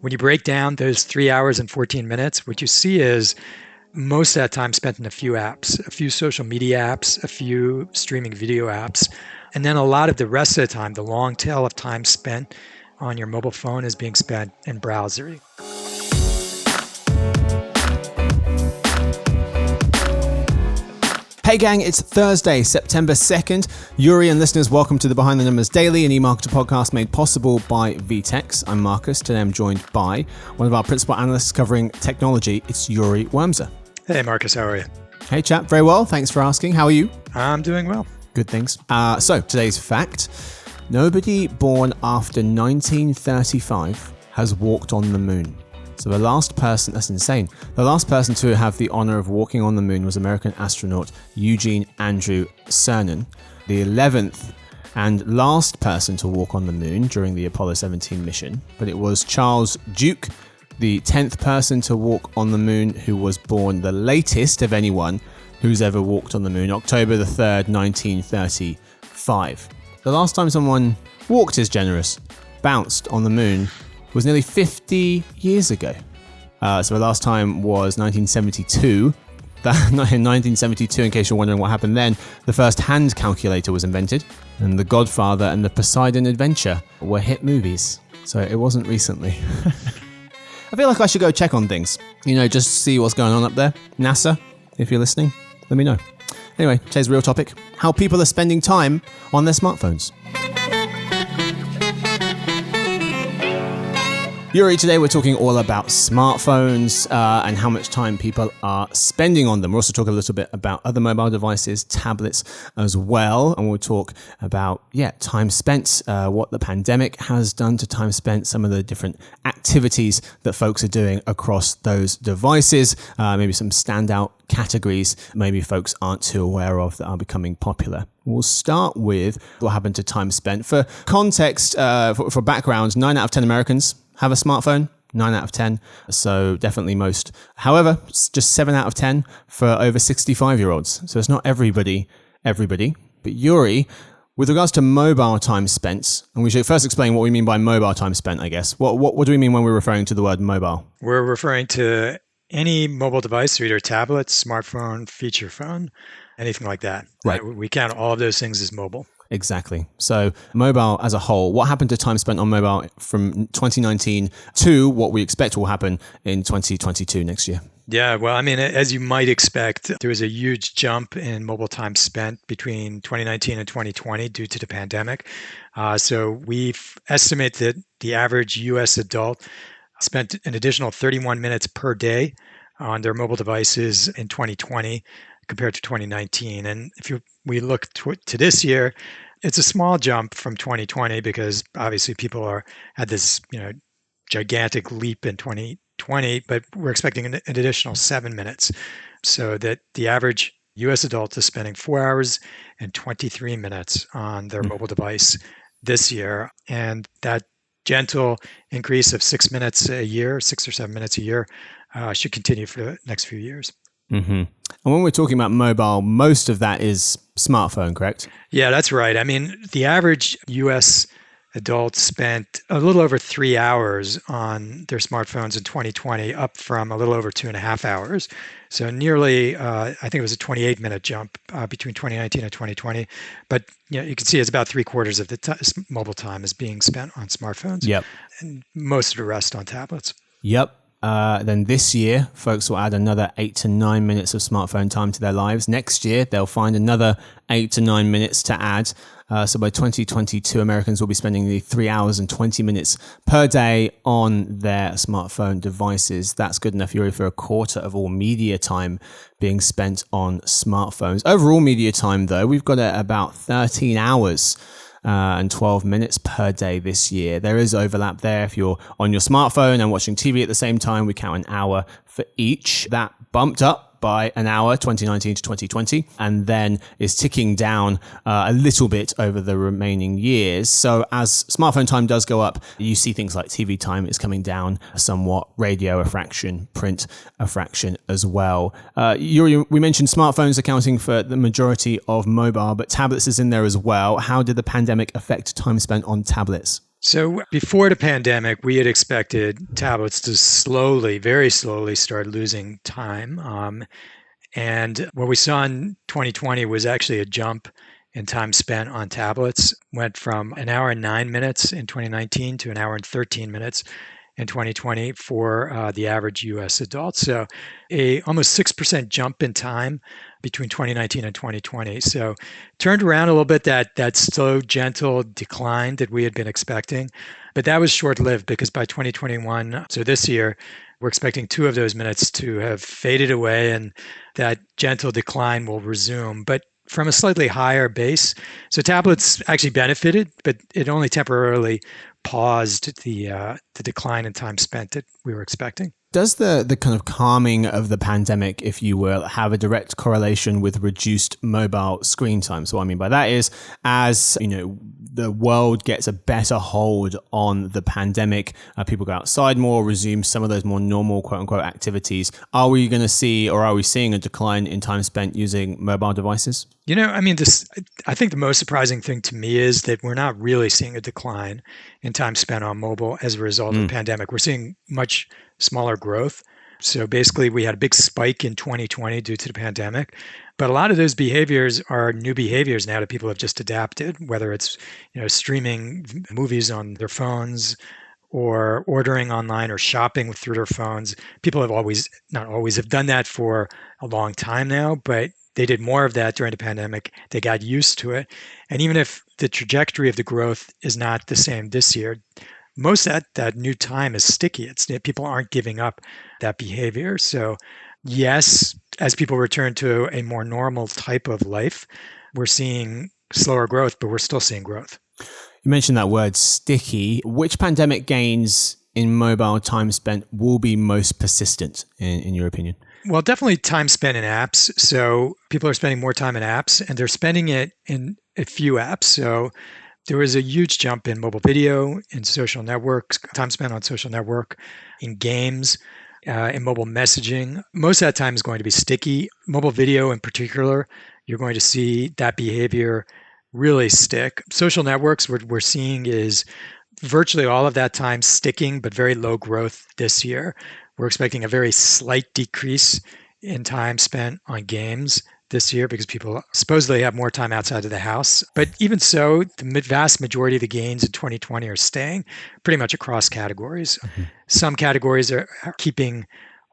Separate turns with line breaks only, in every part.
When you break down those 3 hours and 14 minutes, what you see is most of that time spent in a few apps, a few social media apps, a few streaming video apps. And then a lot of the rest of the time, the long tail of time spent on your mobile phone is being spent in browsing.
Hey gang, it's Thursday, September 2nd. Yory and listeners, welcome to the Behind the Numbers Daily, an eMarketer podcast made possible by VTEX. I'm Marcus. Today I'm joined by one of our principal analysts covering technology. It's Yory Wurmser.
Hey Marcus, how are you?
Hey chap, very well. Thanks for asking. How are you?
I'm doing well.
Good, thanks. So today's fact: nobody born after 1935 has walked on the moon. So the last person, that's insane. The last person to have the honor of walking on the moon was American astronaut Eugene Andrew Cernan. The 11th and last person to walk on the moon during the Apollo 17 mission. But it was Charles Duke, the 10th person to walk on the moon, who was born the latest of anyone who's ever walked on the moon, October the 3rd, 1935. The last time someone walked is generous, bounced on the moon, was nearly 50 years ago. So the last time was 1972. In 1972, in case you're wondering what happened then, the first hand calculator was invented, and The Godfather and The Poseidon Adventure were hit movies. So it wasn't recently. I feel like I should go check on things. Just see what's going on up there. NASA, if you're listening, let me know. Anyway, today's real topic: how people are spending time on their smartphones. Yory, today we're talking all about smartphones and how much time people are spending on them. We'll also talk a little bit about other mobile devices, tablets as well. And we'll talk about, time spent, what the pandemic has done to time spent, some of the different activities that folks are doing across those devices, maybe some standout categories maybe folks aren't too aware of that are becoming popular. We'll start with what happened to time spent. For context, for background, 9 out of 10 Americans have a smartphone, 9 out of 10. So definitely most. However, it's just 7 out of 10 for over 65-year-olds. So it's not everybody. But Yory, with regards to mobile time spent, and we should first explain what we mean by mobile time spent, I guess. What do we mean when we're referring to the word mobile?
We're referring to any mobile device, either tablet, smartphone, feature phone, anything like that.
Right.
We count all of those things as mobile.
Exactly. So mobile as a whole, what happened to time spent on mobile from 2019 to what we expect will happen in 2022 next year?
Yeah, well, as you might expect, there was a huge jump in mobile time spent between 2019 and 2020 due to the pandemic. So we estimate that the average U.S. adult spent an additional 31 minutes per day on their mobile devices in 2020 compared to 2019. And if we look to this year, it's a small jump from 2020 because obviously people had this gigantic leap in 2020, but we're expecting an additional 7 minutes, so that the average U.S. adult is spending 4 hours and 23 minutes on their mobile device this year, and that gentle increase of 6 minutes a year, 6 or 7 minutes a year, should continue for the next few years.
Mm-hmm. And when we're talking about mobile, most of that is smartphone, correct? Yeah,
that's right. The average U.S. adult spent a little over 3 hours on their smartphones in 2020, up from a little over 2.5 hours. So nearly, I think it was a 28-minute jump between 2019 and 2020. But you can see it's about 3/4 of the mobile time is being spent on smartphones.
Yep.
And most of the rest on tablets.
Yep. Then this year, folks will add another 8 to 9 minutes of smartphone time to their lives. Next year, they'll find another 8 to 9 minutes to add. So by 2022, Americans will be spending the 3 hours and 20 minutes per day on their smartphone devices. That's good enough, Yory, for a quarter of all media time being spent on smartphones. Overall media time, though, we've got at about 13 hours and 12 minutes per day this year. There is overlap there. If you're on your smartphone and watching TV at the same time, we count an hour for each. That bumped up by an hour, 2019 to 2020, and then is ticking down a little bit over the remaining years. So as smartphone time does go up, you see things like TV time is coming down somewhat, radio a fraction, print a fraction as well. We mentioned smartphones accounting for the majority of mobile, but tablets is in there as well. How did the pandemic affect time spent on tablets?
So before the pandemic, we had expected tablets to slowly, very slowly, start losing time. And what we saw in 2020 was actually a jump in time spent on tablets. Went from an hour and 9 minutes in 2019 to an hour and 13 minutes in 2020 for the average US adult. So a almost 6% jump in time between 2019 and 2020. So turned around a little bit that slow, gentle decline that we had been expecting. But that was short lived because by 2021, so this year, we're expecting 2 of those minutes to have faded away and that gentle decline will resume, but from a slightly higher base. So tablets actually benefited, but it only temporarily paused the decline in time spent that we were expecting.
Does the kind of calming of the pandemic, if you will, have a direct correlation with reduced mobile screen time? So what I mean by that is, as the world gets a better hold on the pandemic, people go outside more, resume some of those more normal quote unquote activities. Are we going to see, or are we seeing a decline in time spent using mobile devices?
I think the most surprising thing to me is that we're not really seeing a decline in time spent on mobile as a result of the pandemic. We're seeing much smaller growth. So basically, we had a big spike in 2020 due to the pandemic. But a lot of those behaviors are new behaviors now that people have just adapted, whether it's streaming movies on their phones or ordering online or shopping through their phones. People have not always have done that for a long time now, but they did more of that during the pandemic. They got used to it. And even if the trajectory of the growth is not the same this year, most of that new time is sticky. People aren't giving up that behavior. So yes, as people return to a more normal type of life, we're seeing slower growth, but we're still seeing growth.
You mentioned that word sticky. Which pandemic gains in mobile time spent will be most persistent in your opinion?
Well, definitely time spent in apps. So people are spending more time in apps and they're spending it in a few apps. So there was a huge jump in mobile video, in social networks, time spent on social network, in games, in mobile messaging. Most of that time is going to be sticky. Mobile video in particular, you're going to see that behavior really stick. Social networks, what we're seeing is virtually all of that time sticking, but very low growth this year. We're expecting a very slight decrease in time spent on games this year because people supposedly have more time outside of the house. But even so, the vast majority of the gains in 2020 are staying pretty much across categories. Mm-hmm. Some categories are keeping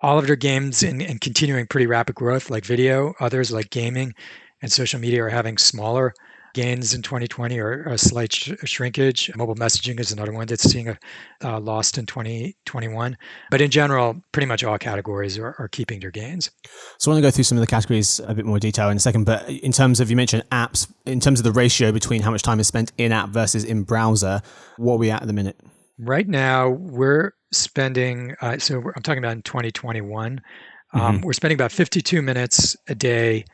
all of their gains and continuing pretty rapid growth, like video. Others, like gaming and social media, are having smaller gains in 2020 or a slight shrinkage. Mobile messaging is another one that's seeing a loss in 2021. But in general, pretty much all categories are keeping their gains.
So I want to go through some of the categories a bit more detail in a second. But in terms of, you mentioned apps, in terms of the ratio between how much time is spent in app versus in browser, what are we at the minute?
Right now, we're spending, I'm talking about in 2021, we're spending about 52 minutes a day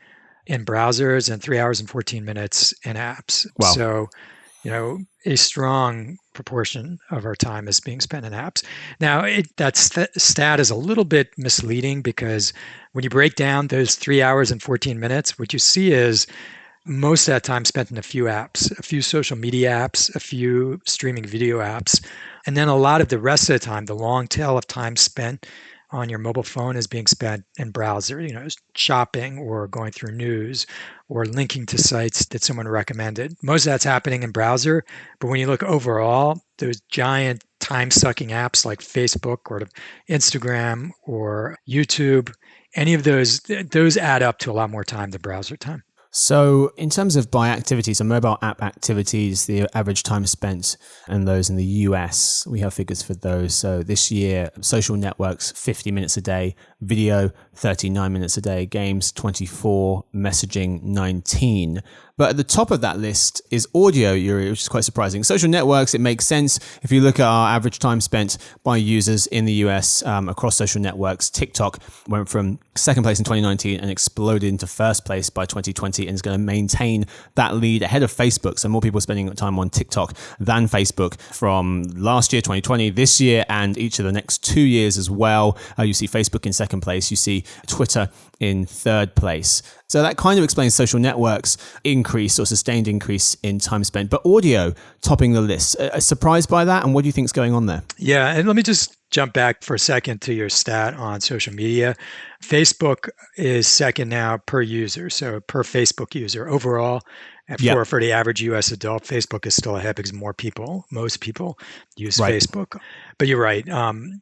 in browsers and 3 hours and 14 minutes in apps.
Wow.
So, a strong proportion of our time is being spent in apps. Now, that stat is a little bit misleading because when you break down those 3 hours and 14 minutes, what you see is most of that time spent in a few apps, a few social media apps, a few streaming video apps, and then a lot of the rest of the time, the long tail of time spent on your mobile phone is being spent in browser, shopping or going through news or linking to sites that someone recommended. Most of that's happening in browser, but when you look overall, those giant time-sucking apps like Facebook or Instagram or YouTube, any of those add up to a lot more time than browser time.
So in terms of by activities, so mobile app activities, the average time spent and those in the US, we have figures for those. So this year, social networks, 50 minutes a day, video, 39 minutes a day, games, 24, messaging, 19. But at the top of that list is audio, Yory, which is quite surprising. Social networks, it makes sense. If you look at our average time spent by users in the US across social networks, TikTok went from second place in 2019 and exploded into first place by 2020 and is going to maintain that lead ahead of Facebook. So more people are spending time on TikTok than Facebook from last year, 2020, this year, and each of the next 2 years as well. You see Facebook in second place. You see see Twitter in third place. So that kind of explains social networks' increase or sustained increase in time spent, but audio topping the list. Surprised by that? And what do you think is going on there?
Yeah, and let me just jump back for a second to your stat on social media. Facebook is second now per user, so per Facebook user overall. And for the average US adult, Facebook is still ahead because most people use Facebook. But you're right,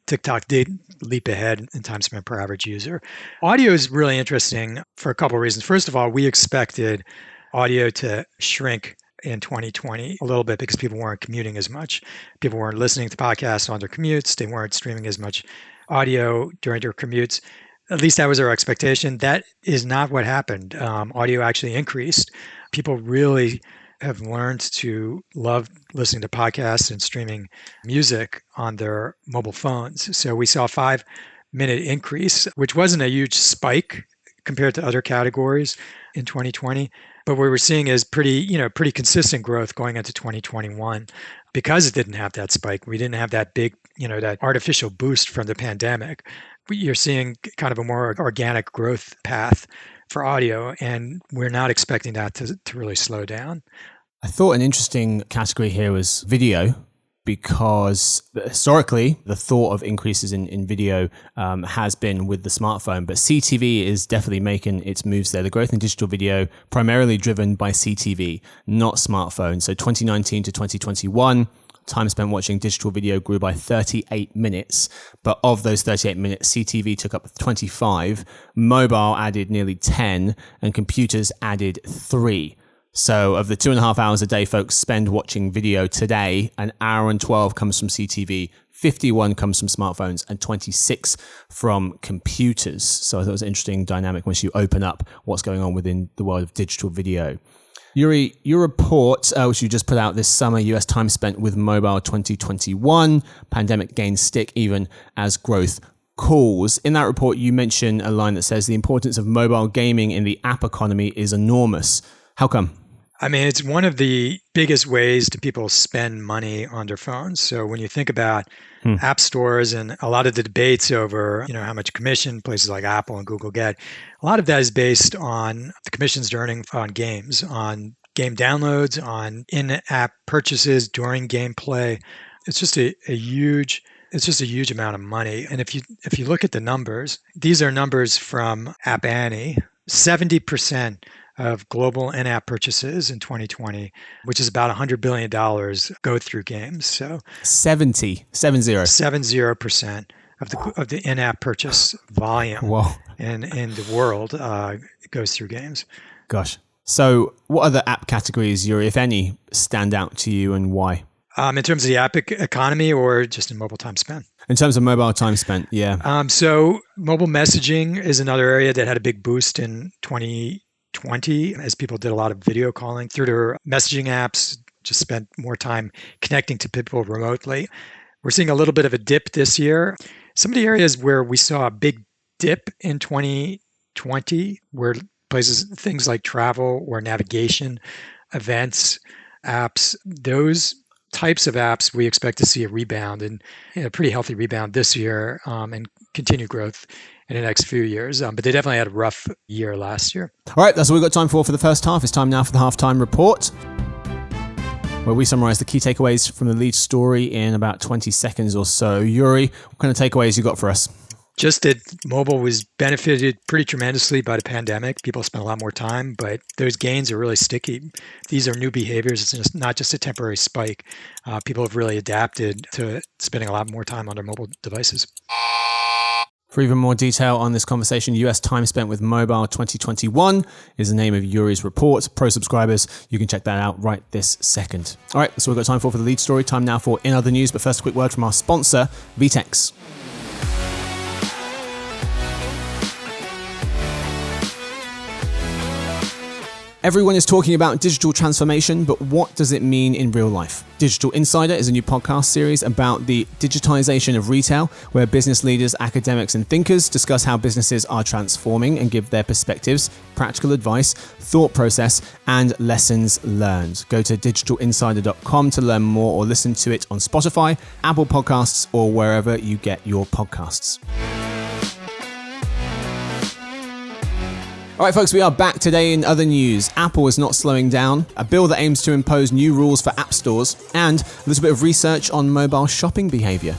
TikTok did leap ahead in time spent per average user. Audio is really interesting for a couple of reasons. First of all, we expected audio to shrink in 2020 a little bit because people weren't commuting as much. People weren't listening to podcasts on their commutes. They weren't streaming as much audio during their commutes. At least that was our expectation. That is not what happened. Audio actually increased. People really have learned to love listening to podcasts and streaming music on their mobile phones. So we saw a 5-minute increase, which wasn't a huge spike compared to other categories in 2020. But what we're seeing is pretty consistent growth going into 2021 because it didn't have that spike. We didn't have that big, that artificial boost from the pandemic. You're seeing kind of a more organic growth path for audio, and we're not expecting that to really slow down.
I thought an interesting category here was video, because historically the thought of increases in video has been with the smartphone, but CTV is definitely making its moves there. The growth in digital video primarily driven by CTV, not smartphones. So 2019 to 2021, time spent watching digital video grew by 38 minutes, but of those 38 minutes, CTV took up 25, mobile added nearly 10, and computers added 3. So of the 2.5 hours a day folks spend watching video today, an hour and 12 comes from CTV, 51 comes from smartphones, and 26 from computers. So I thought it was an interesting dynamic once you open up what's going on within the world of digital video. Yory, your report, which you just put out this summer, US time spent with mobile 2021, pandemic gains stick even as growth cools. In that report, you mention a line that says the importance of mobile gaming in the app economy is enormous. How come?
I mean, it's one of the biggest ways that people spend money on their phones. So when you think about app stores and a lot of the debates over, how much commission places like Apple and Google get, a lot of that is based on the commissions they're earning on games, on game downloads, on in-app purchases during gameplay. It's just a huge amount of money. And if you look at the numbers, these are numbers from App Annie. 70% of global in-app purchases in 2020, which is about $100 billion, go through games. So 70% of the in-app purchase volume in the world goes through games.
Gosh. So what other app categories, if any, stand out to you and why?
In terms of the app economy or just in mobile time spent?
In terms of mobile time spent, yeah.
So mobile messaging is another area that had a big boost in 2020 as people did a lot of video calling through their messaging apps, just spent more time connecting to people remotely. We're seeing a little bit of a dip this year. Some of the areas where we saw a big dip in 2020 were things like travel or navigation, events, apps. Those types of apps, we expect to see a rebound and a pretty healthy rebound this year and continued growth in the next few years. But they definitely had a rough year last year.
All right, that's all we've got time for the first half. It's time now for the halftime report, where we summarize the key takeaways from the lead story in about 20 seconds or so. Yory, what kind of takeaways you got for us?
Just that mobile was benefited pretty tremendously by the pandemic. People spent a lot more time, but those gains are really sticky. These are new behaviors. It's not just a temporary spike. People have really adapted to spending a lot more time on their mobile devices.
For even more detail on this conversation, US time spent with mobile 2021 is the name of Yory's report. Pro subscribers, you can check that out right this second. All right, that's all we've got time for the lead story. Time now for In Other News, but first a quick word from our sponsor, VTEX. Everyone is talking about digital transformation, but what does it mean in real life? Digital Insider is a new podcast series about the digitization of retail, where business leaders, academics, and thinkers discuss how businesses are transforming and give their perspectives, practical advice, thought process, and lessons learned. Go to digitalinsider.com to learn more or listen to it on Spotify, Apple Podcasts, or wherever you get your podcasts. All right, folks, we are back today in other news. Apple is not slowing down, a bill that aims to impose new rules for app stores, and a little bit of research on mobile shopping behavior.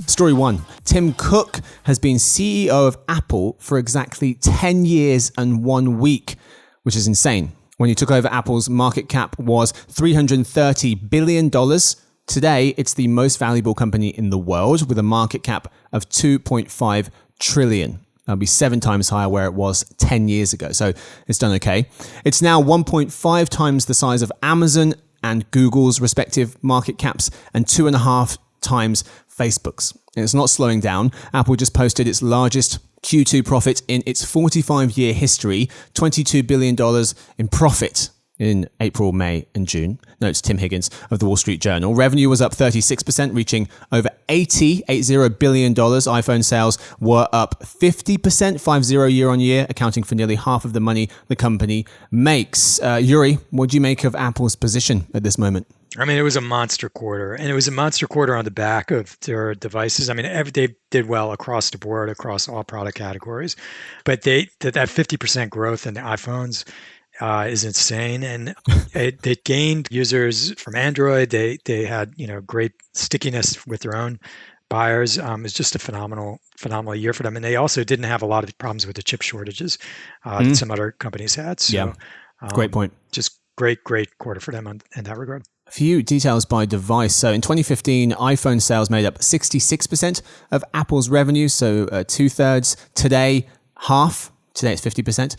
Story 1. Tim Cook has been CEO of Apple for exactly 10 years and 1 week, which is insane. When he took over, Apple's market cap was $330 billion. Today, it's the most valuable company in the world with a market cap of $2.5 trillion. That'll be 7 times higher where it was 10 years ago. So it's done okay. It's now 1.5 times the size of Amazon and Google's respective market caps and 2.5 times Facebook's. And it's not slowing down. Apple just posted its largest Q2 profit in its 45-year history, $22 billion in profit in April, May, and June, notes Tim Higgins of the Wall Street Journal. Revenue was up 36%, reaching over $80 billion. iPhone sales were up 50%, 50 year on year, accounting for nearly half of the money the company makes. Yory, what do you make of Apple's position at this moment?
I mean, it was a monster quarter, and it was a monster quarter on the back of their devices. I mean, they did well across the board, across all product categories, but that 50% growth in the iPhones is insane, and they gained users from Android. They had great stickiness with their own buyers. It's just a phenomenal year for them, and they also didn't have a lot of problems with the chip shortages that some other companies had. So,
yeah, great point.
Just great quarter for them in that regard.
A few details by device. So in 2015, iPhone sales made up 66% of Apple's revenue, so 2/3. Today, half. Today it's 50%.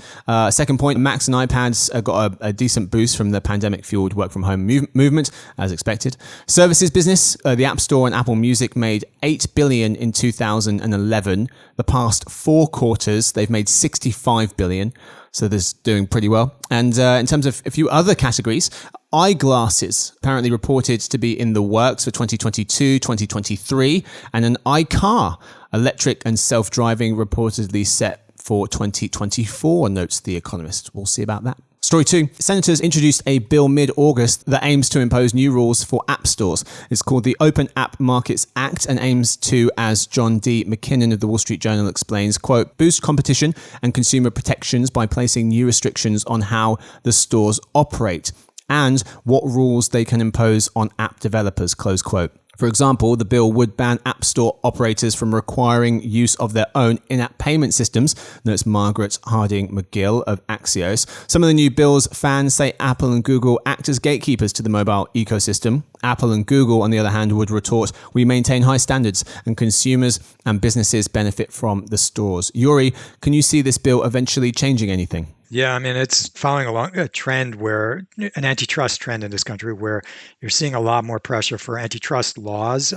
Second point, Macs and iPads got a decent boost from the pandemic-fueled work-from-home movement, as expected. Services business, the App Store and Apple Music made $8 billion in 2011. The past 4 quarters, they've made $65 billion. So this doing pretty well. And in terms of a few other categories, eyeglasses apparently reported to be in the works for 2022, 2023, and an iCar, electric and self-driving, reportedly set for 2024, notes The Economist. We'll see about that. Story 2. Senators introduced a bill mid-August that aims to impose new rules for app stores. It's called the Open App Markets Act and aims to, as John D. McKinnon of the Wall Street Journal explains, quote, boost competition and consumer protections by placing new restrictions on how the stores operate and what rules they can impose on app developers, close quote. For example, the bill would ban App Store operators from requiring use of their own in-app payment systems, notes Margaret Harding McGill of Axios. Some of the new bill's fans say Apple and Google act as gatekeepers to the mobile ecosystem. Apple and Google, on the other hand, would retort, we maintain high standards and consumers and businesses benefit from the stores. Yory, can you see this bill eventually changing anything?
Yeah, I mean, it's following along a trend where an antitrust trend in this country where you're seeing a lot more pressure for antitrust laws,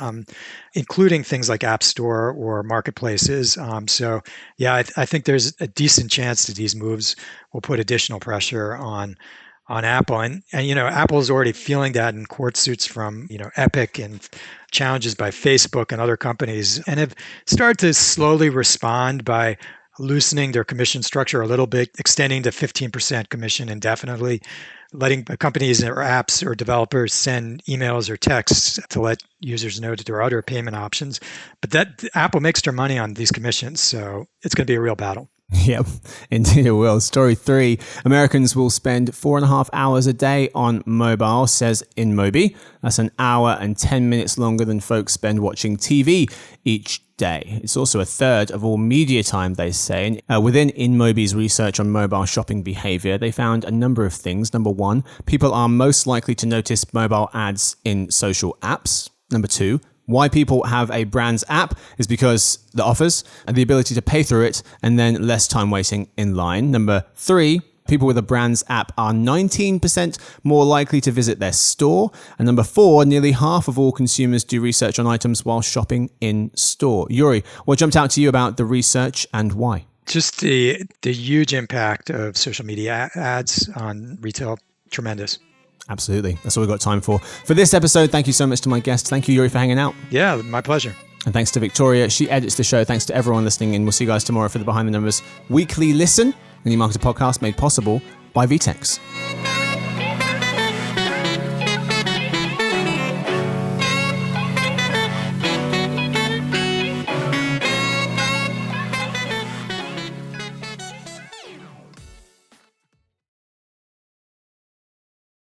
including things like App Store or marketplaces. So, yeah, I think there's a decent chance that these moves will put additional pressure on Apple. And Apple's already feeling that in court suits from, Epic and challenges by Facebook and other companies, and have started to slowly respond by loosening their commission structure a little bit, extending to 15% commission indefinitely, letting companies or apps or developers send emails or texts to let users know that there are other payment options. But that Apple makes their money on these commissions, so it's going to be a real battle.
Yep, indeed it will. Story 3, Americans will spend 4.5 hours a day on mobile, says InMobi. That's an hour and 10 minutes longer than folks spend watching TV each day. It's also 1/3 of all media time, they say. Within InMobi's research on mobile shopping behavior, they found a number of things. Number 1, people are most likely to notice mobile ads in social apps. Number 2, why people have a brand's app is because the offers and the ability to pay through it and then less time waiting in line. Number 3, people with a brand's app are 19% more likely to visit their store. And number 4, nearly half of all consumers do research on items while shopping in store. Yory, what jumped out to you about the research and why?
Just the huge impact of social media ads on retail, tremendous.
Absolutely. That's all we've got time for. For this episode, thank you so much to my guest. Thank you, Yory, for hanging out.
Yeah, my pleasure.
And thanks to Victoria. She edits the show. Thanks to everyone listening. And we'll see you guys tomorrow for the Behind the Numbers weekly listen, the eMarketer podcast made possible by VTEX.